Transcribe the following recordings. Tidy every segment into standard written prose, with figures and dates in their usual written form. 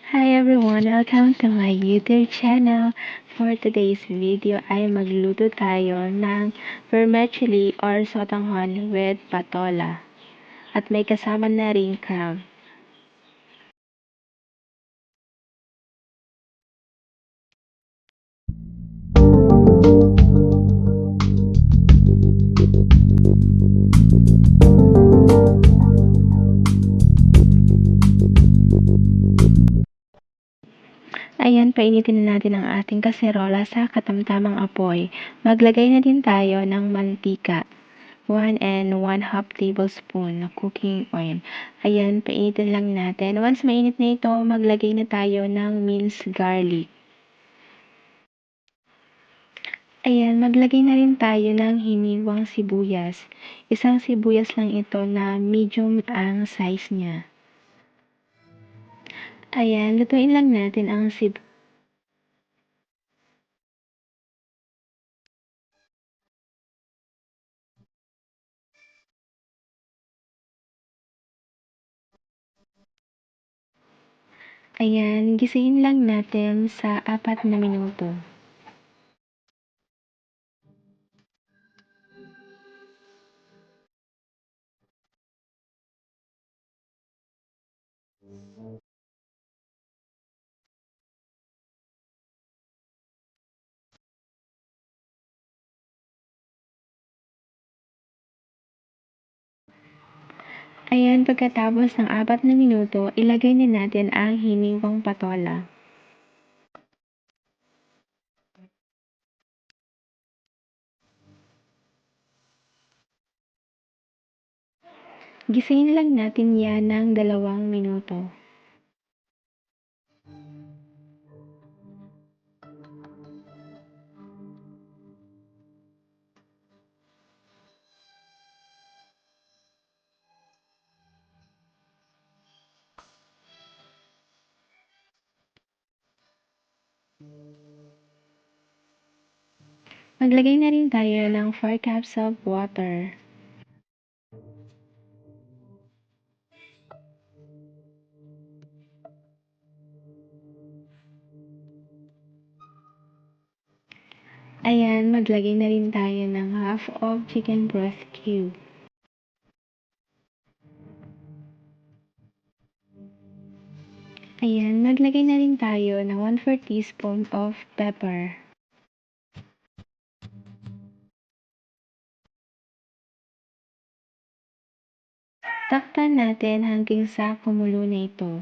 Hi everyone! Welcome to my YouTube channel. For today's video ay magluto tayo ng vermicelli or sotanghon with patola. At may kasama na rin crab. Ayan, painitin na natin ang ating kaserola sa katamtamang apoy. Maglagay na din tayo ng mantika. 1 and 1/2 tablespoon na cooking oil. Ayan, painitin lang natin. Once mainit na ito, maglagay na tayo ng minced garlic. Ayan, maglagay na rin tayo ng hiniwang sibuyas. Isang sibuyas lang ito na medium ang size niya. Ayan, lutuin lang natin ang Ayan, gisain lang natin sa 4 na minuto. Ayan, pagkatapos ng 4 na minuto, ilagay na natin ang hiniwang patola. Gisain lang natin yan ng 2 minuto. Maglagay na rin tayo ng 4 cups of water. Ayan, maglagay na rin tayo ng half of chicken breast cube. Ayan, maglagay na rin tayo ng 1/4 teaspoon of pepper. Takpan natin hanggang sa kumulo na ito.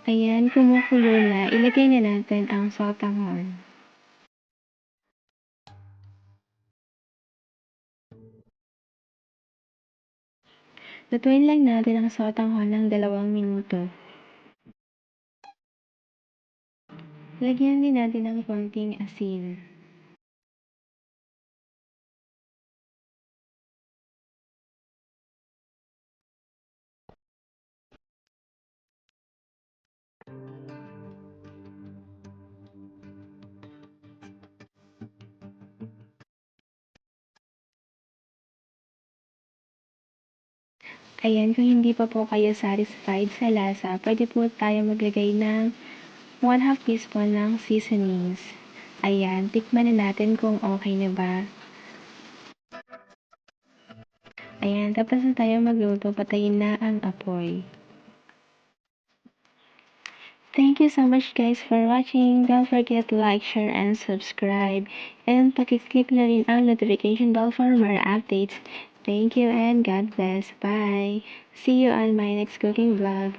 Ayan, kumukulo na. Ilagay na natin ang sotanghon. Lutuin lang natin ang sotanghon ng 2 minuto. Lagyan din natin ng konting asin. Ayan, kung hindi pa po kayo satisfied sa lasa, pwede po tayo maglagay ng 1/2 teaspoon ng seasonings. Ayan, tikman na natin kung okay na ba. Ayan, tapos na tayo magluto, patayin na ang apoy. Thank you so much guys for watching. Don't forget to like, share, and subscribe. And pakiclick na rin ang notification bell for more updates. Thank you and God bless. Bye. See you on my next cooking vlog.